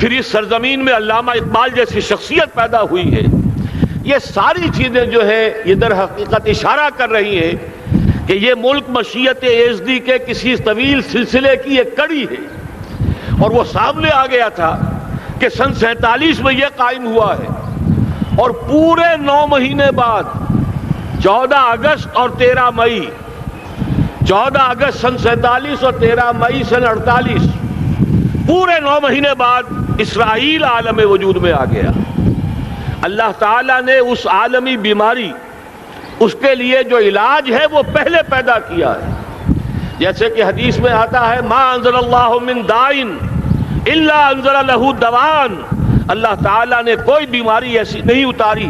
پھر اس سرزمین میں علامہ اقبال جیسی شخصیت پیدا ہوئی ہے. یہ ساری چیزیں جو ہے یہ در حقیقت اشارہ کر رہی ہیں کہ یہ ملک مشیت ایزدی کے کسی طویل سلسلے کی ایک کڑی ہے، اور وہ سامنے آ گیا تھا کہ سن 47 میں یہ قائم ہوا ہے، اور پورے 9 مہینے بعد 14 اگست اور 13 مئی 14 اگست سن 47 اور 13 مئی سن 48 پورے 9 مہینے بعد اسرائیل عالم وجود میں آ گیا. اللہ تعالیٰ نے اس عالمی بیماری، اس کے لیے جو علاج ہے وہ پہلے پیدا کیا ہے. جیسے کہ حدیث میں آتا ہے ما انزل اللہ من دائن الا انزل لہ دوان، اللہ تعالیٰ نے کوئی بیماری ایسی نہیں اتاری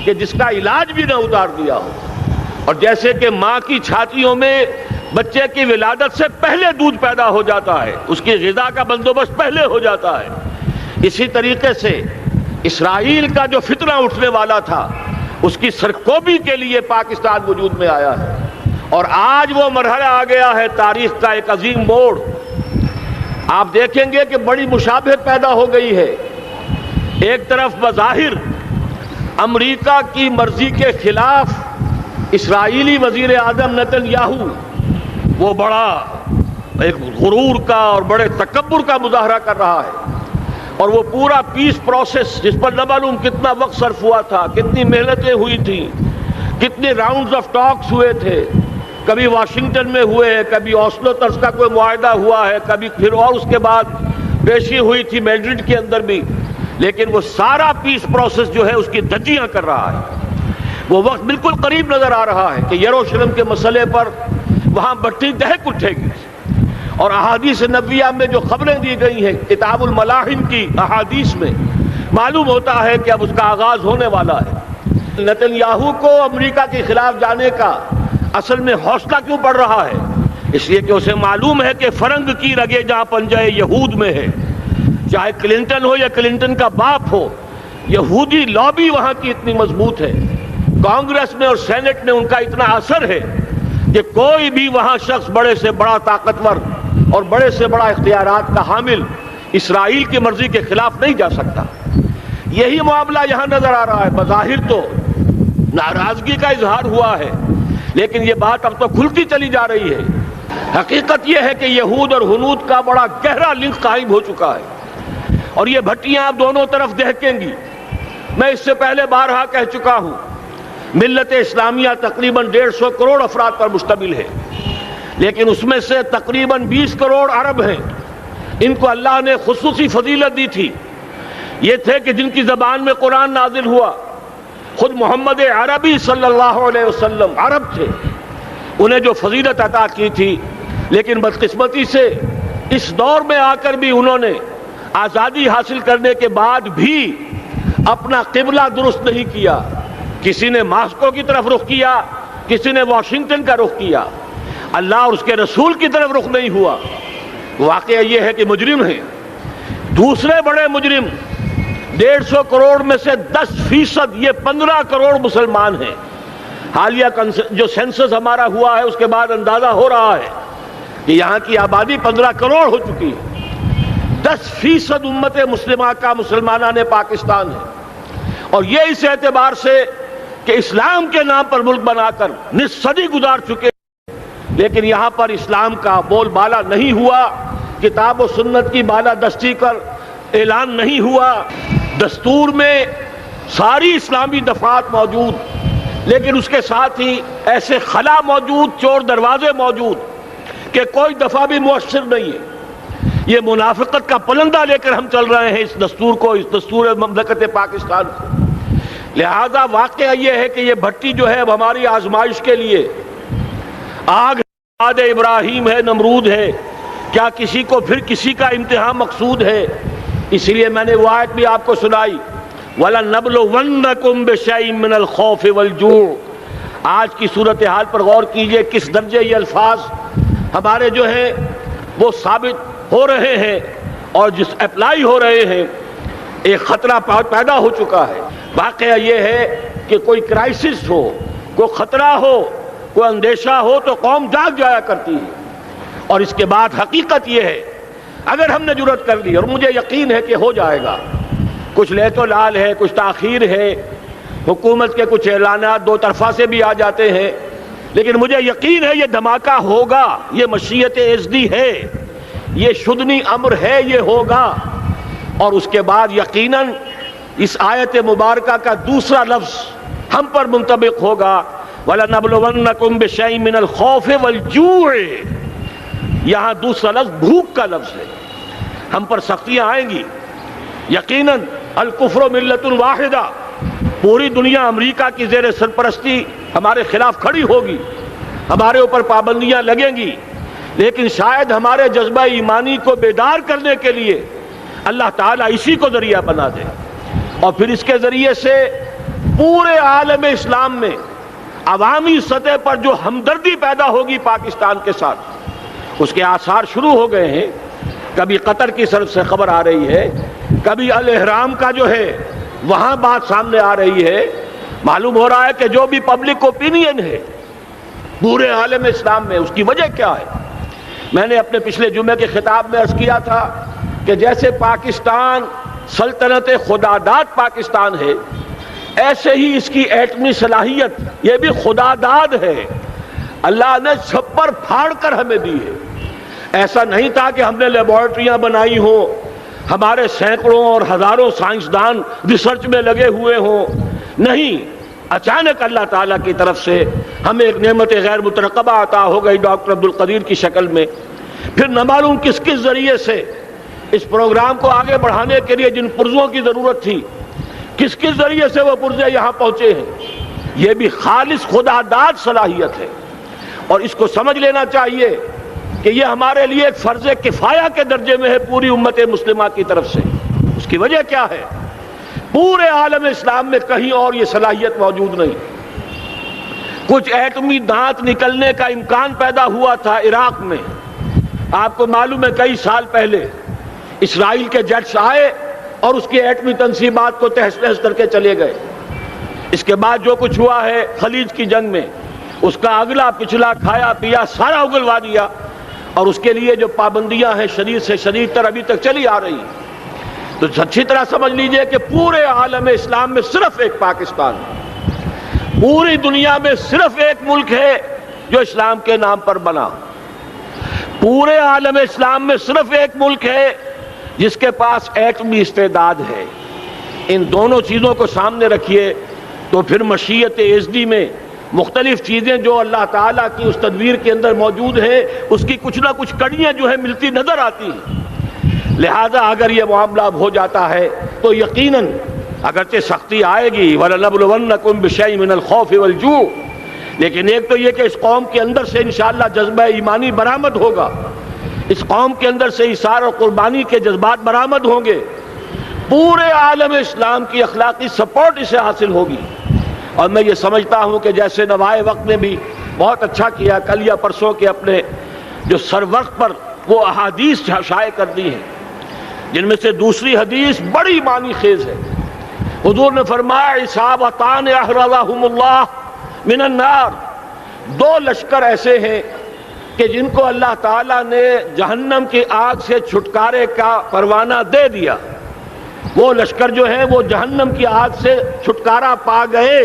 کہ جس کا علاج بھی نہ اتار دیا ہو. اور جیسے کہ ماں کی چھاتیوں میں بچے کی ولادت سے پہلے دودھ پیدا ہو جاتا ہے، اس کی غذا کا بندوبست پہلے ہو جاتا ہے، اسی طریقے سے اسرائیل کا جو فتنہ اٹھنے والا تھا اس کی سرکوبی کے لیے پاکستان وجود میں آیا ہے. اور آج وہ مرحلہ آ گیا ہے تاریخ کا ایک عظیم موڑ. آپ دیکھیں گے کہ بڑی مشابہت پیدا ہو گئی ہے. ایک طرف بظاہر امریکہ کی مرضی کے خلاف اسرائیلی وزیر اعظم نیتن یاہو وہ بڑا ایک غرور کا اور بڑے تکبر کا مظاہرہ کر رہا ہے، اور وہ پورا پیس پروسیس جس پر نہ معلوم کتنا وقت صرف ہوا تھا، کتنی محنتیں ہوئی تھیں، کتنے راؤنڈز آف ٹاکس ہوئے تھے، کبھی واشنگٹن میں ہوئے، کبھی اوسلو طرز کا کوئی معاہدہ ہوا ہے، کبھی پھر اور اس کے بعد پیشی ہوئی تھی میڈرڈ کے اندر بھی، لیکن وہ سارا پیس پروسیس جو ہے اس کی دھجیاں کر رہا ہے. وہ وقت بالکل قریب نظر آ رہا ہے کہ یروشلم کے مسئلے پر وہاں بٹھی دہک اٹھے گی. اور احادیث نبویہ میں جو خبریں دی گئی ہیں کتاب الملاحم کی احادیث میں معلوم ہوتا ہے کہ اب اس کا آغاز ہونے والا ہے. نیتن یاہو کو امریکہ کے خلاف جانے کا اصل میں حوصلہ کیوں پڑ رہا ہے؟ اس لیے کہ اسے معلوم ہے کہ فرنگ کی رگیں جہاں پنجہ یہود میں ہے، چاہے کلنٹن ہو یا کلنٹن کا باپ ہو، یہودی لابی وہاں کی اتنی مضبوط ہے، کانگریس میں اور سینٹ میں ان کا اتنا اثر ہے کہ کوئی بھی وہاں شخص بڑے سے بڑا طاقتور اور بڑے سے بڑا اختیارات کا حامل اسرائیل کی مرضی کے خلاف نہیں جا سکتا. یہی معاملہ یہاں نظر آ رہا ہے. بظاہر تو ناراضگی کا اظہار ہوا ہے، لیکن یہ بات اب تو کھلتی چلی جا رہی ہے. حقیقت یہ ہے کہ یہود اور ہنود کا بڑا گہرا لنک قائم ہو چکا ہے، اور یہ بھٹیاں اب دونوں طرف دہکیں گی. میں اس سے پہلے بارہا کہہ چکا ہوں، ملت اسلامیہ تقریباً 150 کروڑ افراد پر مشتمل ہے، لیکن اس میں سے تقریباً 20 کروڑ عرب ہیں. ان کو اللہ نے خصوصی فضیلت دی تھی. یہ تھے کہ جن کی زبان میں قرآن نازل ہوا. خود محمد عربی صلی اللہ علیہ وسلم عرب تھے، انہیں جو فضیلت عطا کی تھی، لیکن بدقسمتی سے اس دور میں آ کر بھی انہوں نے آزادی حاصل کرنے کے بعد بھی اپنا قبلہ درست نہیں کیا. کسی نے ماسکو کی طرف رخ کیا، کسی نے واشنگٹن کا رخ کیا، اللہ اور اس کے رسول کی طرف رخ نہیں ہوا. واقعہ یہ ہے کہ مجرم ہیں. دوسرے بڑے مجرم 150 کروڑ میں سے 10% یہ 15 کروڑ مسلمان ہیں. حالیہ جو سینسس ہمارا ہوا ہے اس کے بعد اندازہ ہو رہا ہے کہ یہاں کی آبادی 15 کروڑ ہو چکی ہے. 10% امت مسلمہ کا مسلمانان پاکستان ہے، اور یہ اس اعتبار سے کہ اسلام کے نام پر ملک بنا کر نصف صدی گزار چکے، لیکن یہاں پر اسلام کا بول بالا نہیں ہوا، کتاب و سنت کی بالادستی کر اعلان نہیں ہوا. دستور میں ساری اسلامی دفعات موجود، لیکن اس کے ساتھ ہی ایسے خلا موجود، چور دروازے موجود کہ کوئی دفعہ بھی مؤثر نہیں ہے. یہ منافقت کا پلندہ لے کر ہم چل رہے ہیں اس دستور کو، اس دستور مملکت پاکستان کو. لہذا واقعہ یہ ہے کہ یہ بھٹی جو ہے اب ہماری آزمائش کے لیے آگ آد ابراہیم ہے، نمرود ہے. کیا کسی کو پھر کسی کا امتحان مقصود ہے؟ اس لیے میں نے وہ آیت بھی آپ کو سنائی، وَلَنَبْلُوَنَّكُمْ بِشَيْءٍ مِّنَ الْخَوْفِ وَالْجُوعِ. آج کی صورتحال پر غور کیجئے، کس درجے یہ الفاظ ہمارے جو ہیں وہ ثابت ہو رہے ہیں اور جس اپلائی ہو رہے ہیں. ایک خطرہ پیدا ہو چکا ہے. واقعہ یہ ہے کہ کوئی کرائسس ہو، کوئی خطرہ ہو، کوئی اندیشہ ہو تو قوم جاگ جایا کرتی ہے. اور اس کے بعد حقیقت یہ ہے اگر ہم نے جرأت کر لی، اور مجھے یقین ہے کہ ہو جائے گا، کچھ لیت و لال ہے، کچھ تاخیر ہے، حکومت کے کچھ اعلانات دو طرفہ سے بھی آ جاتے ہیں، لیکن مجھے یقین ہے یہ دھماکہ ہوگا، یہ مشیت ایزدی ہے، یہ شدنی امر ہے، یہ ہوگا۔ اور اس کے بعد یقیناً اس آیت مبارکہ کا دوسرا لفظ ہم پر منطبق ہوگا، وَلَنَبْلُوَنَّكُمْ بِشَيْءٍ مِّنَ الْخَوْفِ وَالْجُوعِ۔ یہاں دوسرا لفظ بھوک کا لفظ ہے، ہم پر سختیاں آئیں گی یقیناً۔ الکفر ملت واحدہ، پوری دنیا امریکہ کی زیر سرپرستی ہمارے خلاف کھڑی ہوگی، ہمارے اوپر پابندیاں لگیں گی، لیکن شاید ہمارے جذبہ ایمانی کو بیدار کرنے کے لیے اللہ تعالیٰ اسی کو ذریعہ بنا دے، اور پھر اس کے ذریعے سے پورے عالم اسلام میں عوامی سطح پر جو ہمدردی پیدا ہوگی پاکستان کے ساتھ، اس کے آثار شروع ہو گئے ہیں۔ کبھی قطر کی طرف سے خبر آ رہی ہے، کبھی الاحرام کا جو ہے وہاں بات سامنے آ رہی ہے۔ معلوم ہو رہا ہے کہ جو بھی پبلک اوپینین ہے پورے عالم اسلام میں، اس کی وجہ کیا ہے؟ میں نے اپنے پچھلے جمعے کے خطاب میں عرض کیا تھا کہ جیسے پاکستان سلطنت خداداد پاکستان ہے، ایسے ہی اس کی ایٹمی صلاحیت یہ بھی خداداد ہے، اللہ نے چھپر پھاڑ کر ہمیں دی ہے۔ ایسا نہیں تھا کہ ہم نے لیبارٹریاں بنائی ہوں، ہمارے سینکڑوں اور ہزاروں سائنسدان ریسرچ میں لگے ہوئے ہوں، نہیں، اچانک اللہ تعالیٰ کی طرف سے ہمیں ایک نعمت غیر مترقبہ عطا ہو گئی ڈاکٹر عبدالقدیر کی شکل میں۔ پھر نہ معلوم کس کس ذریعے سے اس پروگرام کو آگے بڑھانے کے لیے جن پرزوں کی ضرورت تھی، کس کس ذریعے سے وہ پرزے یہاں پہنچے ہیں۔ یہ بھی خالص خداداد صلاحیت ہے، اور اس کو سمجھ لینا چاہیے کہ یہ ہمارے لیے ایک فرض کفایہ کے درجے میں ہے پوری امت مسلمہ کی طرف سے۔ اس کی وجہ کیا ہے؟ پورے عالم اسلام میں کہیں اور یہ صلاحیت موجود نہیں۔ کچھ ایٹمی دانت نکلنے کا امکان پیدا ہوا تھا عراق میں، آپ کو معلوم ہے کئی سال پہلے اسرائیل کے جیٹس آئے اور اس کی ایٹمی تنصیبات کو تہس نہس کر کے چلے گئے۔ اس کے بعد جو کچھ ہوا ہے خلیج کی جنگ میں، اس کا اگلا پچھلا کھایا پیا سارا اگلوا دیا، اور اس کے لیے جو پابندیاں ہیں شدید سے شدید تر ابھی تک چلی آ رہی ہیں۔ تو اچھی طرح سمجھ لیجئے کہ پورے عالم اسلام میں صرف ایک پاکستان ہے، پوری دنیا میں صرف ایک ملک ہے جو اسلام کے نام پر بنا، پورے عالم اسلام میں صرف ایک ملک ہے جس کے پاس ایٹمی استعداد ہے۔ ان دونوں چیزوں کو سامنے رکھیے تو پھر مشیت ایزدی میں مختلف چیزیں جو اللہ تعالیٰ کی اس تدبیر کے اندر موجود ہیں، اس کی کچھ نہ کچھ کڑیاں جو ہے ملتی نظر آتی ہیں۔ لہذا اگر یہ معاملہ ہو جاتا ہے تو یقیناً اگرچہ سختی آئے گی، وَلَنَبْلُوَنَّكُمْ بِشَيْءٍ مِّنَ الْخَوْفِ وَالْجُوعِ، لیکن ایک تو یہ کہ اس قوم کے اندر سے انشاءاللہ جذبہ ایمانی برآمد ہوگا، اس قوم کے اندر سے ایثار اور قربانی کے جذبات برآمد ہوں گے، پورے عالم اسلام کی اخلاقی سپورٹ اسے حاصل ہوگی۔ اور میں یہ سمجھتا ہوں کہ جیسے نوائے وقت نے بھی بہت اچھا کیا، کل یا پرسوں کے اپنے جو سر وقت پر وہ احادیث شائع کر دی ہیں، جن میں سے دوسری حدیث بڑی معنی خیز ہے۔ حضور نے فرمایا اصابتان احرزہم اللہ من النار، دو لشکر ایسے ہیں کہ جن کو اللہ تعالیٰ نے جہنم کی آگ سے چھٹکارے کا پروانہ دے دیا، وہ لشکر جو ہیں وہ جہنم کی آگ سے چھٹکارا پا گئے،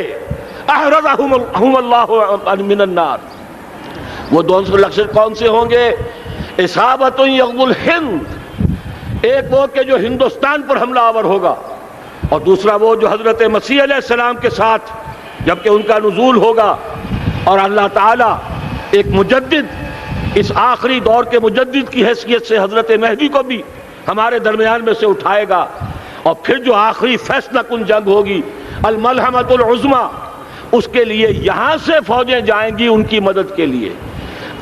احرزہم اللہ من النار۔ وہ دونوں لشکر کون سے ہوں گے؟ اصابت یغزو الہند، ایک وہ کہ جو ہندوستان پر حملہ آور ہوگا، اور دوسرا وہ جو حضرت مسیح علیہ السلام کے ساتھ جبکہ ان کا نزول ہوگا، اور اللہ تعالیٰ ایک مجدد، اس آخری دور کے مجدد کی حیثیت سے حضرت مہدی کو بھی ہمارے درمیان میں سے اٹھائے گا، اور پھر جو آخری فیصلہ کن جنگ ہوگی الملحمۃ العظمیٰ، اس کے لیے یہاں سے فوجیں جائیں گی ان کی مدد کے لیے۔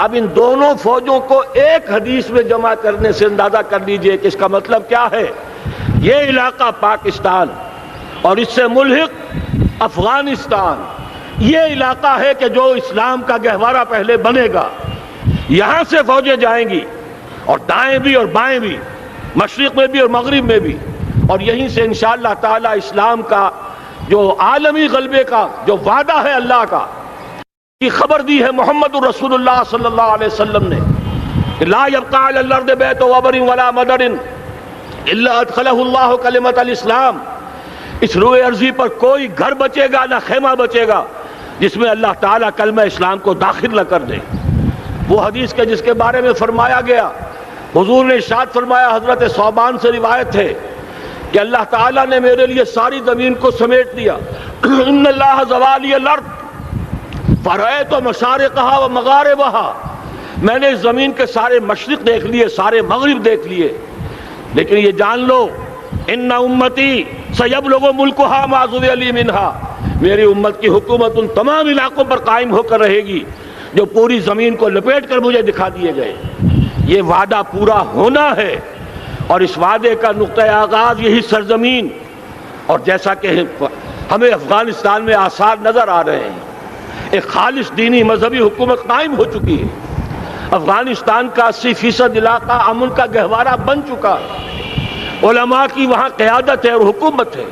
اب ان دونوں فوجوں کو ایک حدیث میں جمع کرنے سے اندازہ کر لیجئے کہ اس کا مطلب کیا ہے۔ یہ علاقہ پاکستان اور اس سے ملحق افغانستان، یہ علاقہ ہے کہ جو اسلام کا گہوارہ پہلے بنے گا، یہاں سے فوجیں جائیں گی، اور دائیں بھی اور بائیں بھی، مشرق میں بھی اور مغرب میں بھی، اور یہیں سے انشاءاللہ تعالی اسلام کا جو عالمی غلبے کا جو وعدہ ہے اللہ کا، کی خبر دی ہے محمد الرسول اللہ صلی اللہ علیہ وسلم نے لا يبقى على الارض بیت وبر ولا مدر الا ادخلہ اللہ کلمۃ الاسلام، اس روئے ارضی پر کوئی گھر بچے گا نہ خیمہ بچے گا جس میں اللہ تعالیٰ کلمہ اسلام کو داخل نہ کر دے۔ وہ حدیث کے جس کے بارے میں فرمایا گیا، حضور نے ارشاد فرمایا، حضرت ثوبان سے روایت ہے کہ اللہ تعالیٰ نے میرے لیے ساری زمین کو سمیٹ دیا۔ ان اللہ زوالی الارض فرأیت مشارقها و مغاربها، میں نے اس زمین کے سارے مشرق دیکھ لیے، سارے مغرب دیکھ لیے، لیکن یہ جان لو ان امتی سیبلغ ملکها ما ذوی لی منها، میری امت کی حکومت ان تمام علاقوں پر قائم ہو کر رہے گی جو پوری زمین کو لپیٹ کر مجھے دکھا دیے گئے۔ یہ وعدہ پورا ہونا ہے، اور اس وعدے کا نقطۂ آغاز یہی سرزمین، اور جیسا کہ ہمیں افغانستان میں آثار نظر آ رہے ہیں، ایک خالص دینی مذہبی حکومت قائم ہو چکی ہے۔ افغانستان کا 80% علاقہ امن کا گہوارہ بن چکا ہے، علماء کی وہاں قیادت ہے اور حکومت ہے۔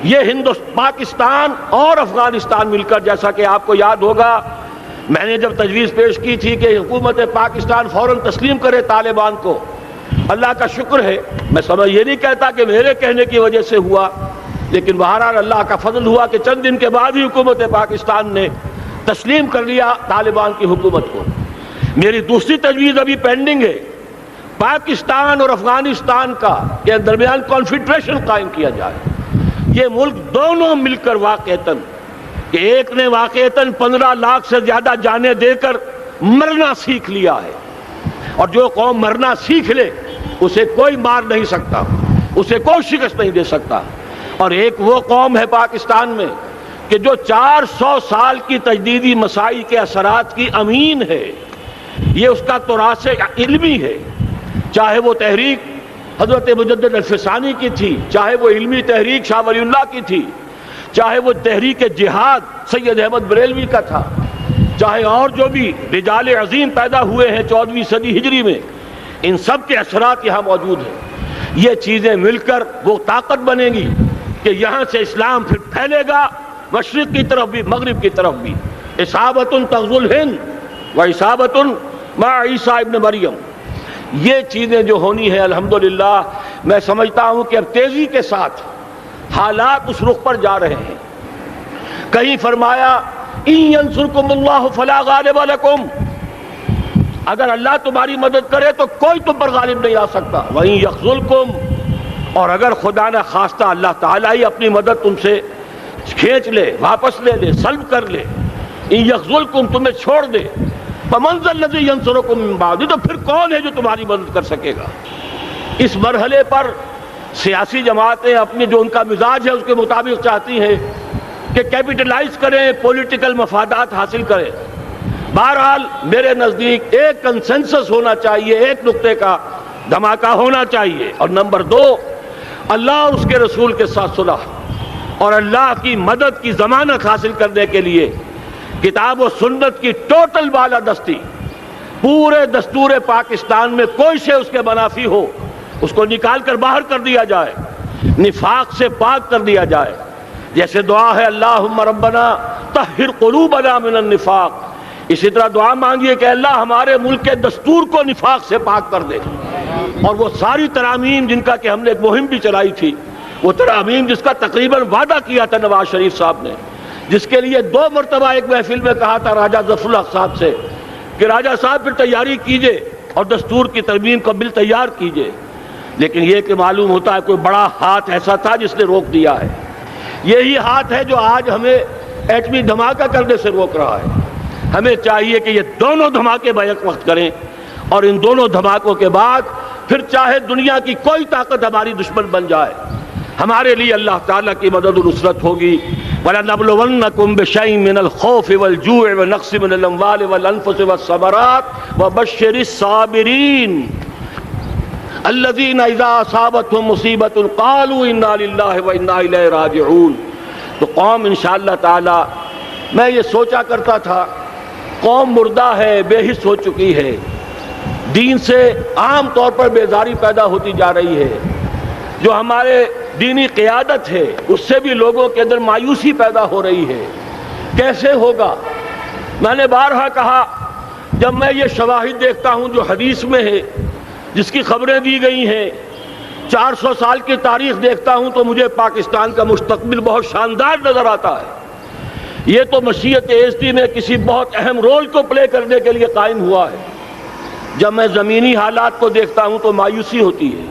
یہ پاکستان اور افغانستان مل کر، جیسا کہ آپ کو یاد ہوگا، میں نے جب تجویز پیش کی تھی کہ حکومت پاکستان فوراً تسلیم کرے طالبان کو، اللہ کا شکر ہے، میں یہ نہیں کہتا کہ میرے کہنے کی وجہ سے ہوا، لیکن بہرحال اللہ کا فضل ہوا کہ چند دن کے بعد ہی حکومت پاکستان نے تسلیم کر لیا طالبان کی حکومت کو۔ میری دوسری تجویز ابھی پینڈنگ ہے، پاکستان اور افغانستان کے درمیان کانفیڈریشن قائم کیا جائے۔ یہ ملک دونوں مل کر واقعتاً، کہ ایک نے واقعتاً 15 لاکھ سے زیادہ جانیں دے کر مرنا سیکھ لیا ہے، اور جو قوم مرنا سیکھ لے اسے کوئی مار نہیں سکتا، اسے کوئی شکست نہیں دے سکتا، اور ایک وہ قوم ہے پاکستان میں کہ جو 400 سال کی تجدیدی مسائی کے اثرات کی امین ہے، یہ اس کا تراث علمی ہے، چاہے وہ تحریک حضرت مجدد الفسانی کی تھی، چاہے وہ علمی تحریک شاہ ولی اللہ کی تھی، چاہے وہ تحریک جہاد سید احمد بریلوی کا تھا، چاہے اور جو بھی رجال عظیم پیدا ہوئے ہیں 14ویں صدی ہجری میں، ان سب کے اثرات یہاں موجود ہیں۔ یہ چیزیں مل کر وہ طاقت بنے گی کہ یہاں سے اسلام پھر پھیلے گا، مشرق کی طرف بھی مغرب کی طرف بھی۔ اصابۃ تغزو الہند و اصابۃ مع عیسیٰ ابن مریم، یہ چیزیں جو ہونی ہیں الحمدللہ، میں سمجھتا ہوں کہ اب تیزی کے ساتھ حالات اس رخ پر جا رہے ہیں۔ کہیں فرمایا ان ینصرکم اللہ فلا غالب لکم، اگر اللہ تمہاری مدد کرے تو کوئی تم پر غالب نہیں آ سکتا، وَإِن یخذلکم، اور اگر خدا نہ خواستہ اللہ تعالیٰ ہی اپنی مدد تم سے کھینچ لے، واپس لے لے، سلب کر لے، ان یخذلکم، تمہیں چھوڑ دے، فَمَنْ ذَا الَّذِي يَنصُرُكُم مِّن بَعْدِهِ، تو پھر کون ہے جو تمہاری مدد کر سکے گا؟ اس مرحلے پر سیاسی جماعتیں اپنی جو ان کا مزاج ہے اس کے مطابق چاہتی ہیں کہ کیپٹلائز کریں، پولیٹیکل مفادات حاصل کریں۔ بہرحال میرے نزدیک ایک کنسنسس ہونا چاہیے، ایک نقطے کا دھماکہ ہونا چاہیے، اور نمبر 2، اللہ اور اس کے رسول کے ساتھ صلح اور اللہ کی مدد کی ضمانت حاصل کرنے کے لیے کتاب و سنت کی ٹوٹل بالادستی، پورے دستور پاکستان میں کوئی شے اس کے منافی ہو اس کو نکال کر باہر کر دیا جائے، نفاق سے پاک کر دیا جائے۔ جیسے دعا ہے اللہم ربنا طہر قلوبنا من النفاق، اسی طرح دعا مانگیے کہ اللہ ہمارے ملک کے دستور کو نفاق سے پاک کر دے۔ اور وہ ساری ترامیم جن کا کہ ہم نے ایک مہم بھی چلائی تھی، وہ ترامیم جس کا تقریباً وعدہ کیا تھا نواز شریف صاحب نے، جس کے لیے 2 مرتبہ ایک محفل میں کہا تھا راجہ ظفر الحق صاحب سے کہ راجہ صاحب پھر تیاری کیجئے اور دستور کی ترمیم کا بل تیار کیجئے، لیکن یہ کہ معلوم ہوتا ہے کوئی بڑا ہاتھ ایسا تھا جس نے روک دیا ہے۔ یہی ہاتھ ہے جو آج ہمیں ایٹمی دھماکہ کرنے سے روک رہا ہے۔ ہمیں چاہیے کہ یہ دونوں دھماکے بیک وقت کریں، اور ان دونوں دھماکوں کے بعد پھر چاہے دنیا کی کوئی طاقت ہماری دشمن بن جائے، ہمارے لیے اللہ تعالیٰ کی مدد و نصرت ہوگی۔ وَلَنَبْلُوَنَّكُمْ بِشَيْءٍ مِّنَ الْخَوْفِ وَالْجُوعِ وَنَقْصٍ مِّنَ الْأَمْوَالِ وَالْأَنفُسِ وَالثَّمَرَاتِ وَبَشِّرِ الصَّابِرِينَ الَّذِينَ إِذَا أَصَابَتْهُم مُّصِيبَةٌ قَالُوا إِنَّا لِلَّهِ وَإِنَّا إِلَيْهِ رَاجِعُونَ۔ تو قوم انشاءاللہ تعالی، میں یہ سوچا کرتا تھا، قوم مردہ ہے، بے حس ہو چکی ہے، دین سے عام طور پر بیزاری پیدا ہوتی جا رہی ہے، جو ہمارے دینی قیادت ہے اس سے بھی لوگوں کے اندر مایوسی پیدا ہو رہی ہے۔ کیسے ہوگا؟ میں نے بارہا کہا جب میں یہ شواہد دیکھتا ہوں جو حدیث میں ہے، جس کی خبریں دی گئی ہیں، 400 سال کی تاریخ دیکھتا ہوں، تو مجھے پاکستان کا مستقبل بہت شاندار نظر آتا ہے۔ یہ تو مشیت ایزدی میں کسی بہت اہم رول کو پلے کرنے کے لیے قائم ہوا ہے۔ جب میں زمینی حالات کو دیکھتا ہوں تو مایوسی ہوتی ہے،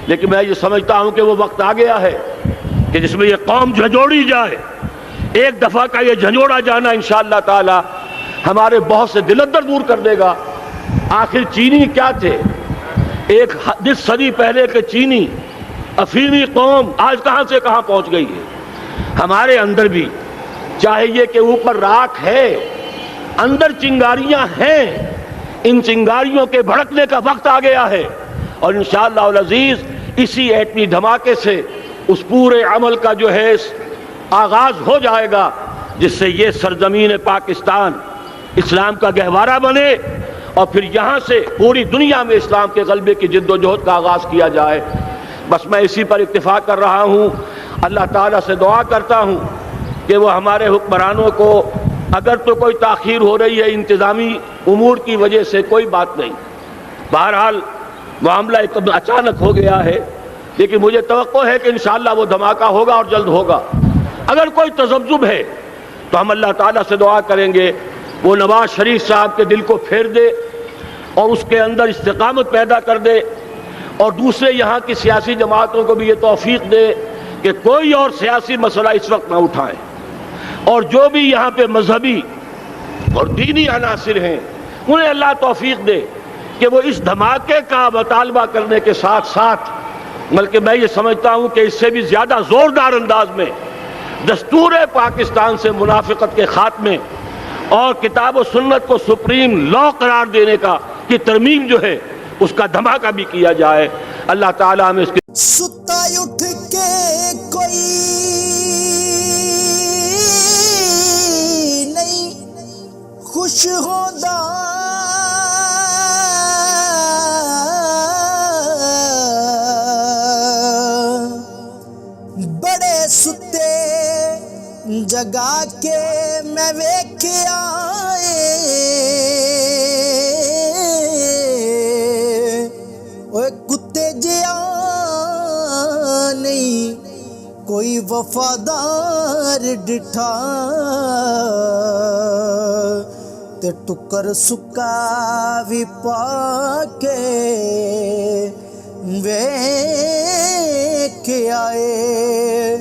لیکن میں یہ سمجھتا ہوں کہ وہ وقت آ گیا ہے کہ جس میں یہ قوم جھنجھوڑی جائے۔ ایک دفعہ کا یہ جھنجھوڑا جانا انشاءاللہ تعالی ہمارے بہت سے دل اندر دور کر دے گا۔ آخر چینی کیا تھے؟ ایک 10 صدی پہلے کے چینی افریقی قوم آج کہاں سے کہاں پہنچ گئی ہے۔ ہمارے اندر بھی چاہے یہ کہ اوپر راکھ ہے، اندر چنگاریاں ہیں، ان چنگاریوں کے بھڑکنے کا وقت آ گیا ہے، اور انشاءاللہ العزیز اسی ایٹمی دھماکے سے اس پورے عمل کا جو ہے آغاز ہو جائے گا، جس سے یہ سرزمین پاکستان اسلام کا گہوارہ بنے، اور پھر یہاں سے پوری دنیا میں اسلام کے غلبے کی جد و جہد کا آغاز کیا جائے۔ بس میں اسی پر اتفاق کر رہا ہوں۔ اللہ تعالیٰ سے دعا کرتا ہوں کہ وہ ہمارے حکمرانوں کو، اگر تو کوئی تاخیر ہو رہی ہے انتظامی امور کی وجہ سے، کوئی بات نہیں، بہرحال معاملہ ایک اچانک ہو گیا ہے، لیکن مجھے توقع ہے کہ انشاءاللہ وہ دھماکہ ہوگا اور جلد ہوگا۔ اگر کوئی تذبذب ہے تو ہم اللہ تعالیٰ سے دعا کریں گے وہ نواز شریف صاحب کے دل کو پھیر دے اور اس کے اندر استقامت پیدا کر دے، اور دوسرے یہاں کی سیاسی جماعتوں کو بھی یہ توفیق دے کہ کوئی اور سیاسی مسئلہ اس وقت نہ اٹھائیں، اور جو بھی یہاں پہ مذہبی اور دینی عناصر ہیں انہیں اللہ توفیق دے کہ وہ اس دھماکے کا مطالبہ کرنے کے ساتھ ساتھ، بلکہ میں یہ سمجھتا ہوں کہ اس سے بھی زیادہ زوردار انداز میں دستور پاکستان سے منافقت کے خاتمے اور کتاب و سنت کو سپریم لا قرار دینے کی ترمیم جو ہے اس کا دھماکہ بھی کیا جائے۔ اللہ تعالیٰ ہمیں اس کے ستا اٹھ کے کوئی نہیں خوش ہوتا، بڑے ستے جگا کے میں ویکھیا کتے جیا نہیں کوئی وفادار ڈٹھا، تے ٹکر سکا بھی پا کے ویکھ آئے۔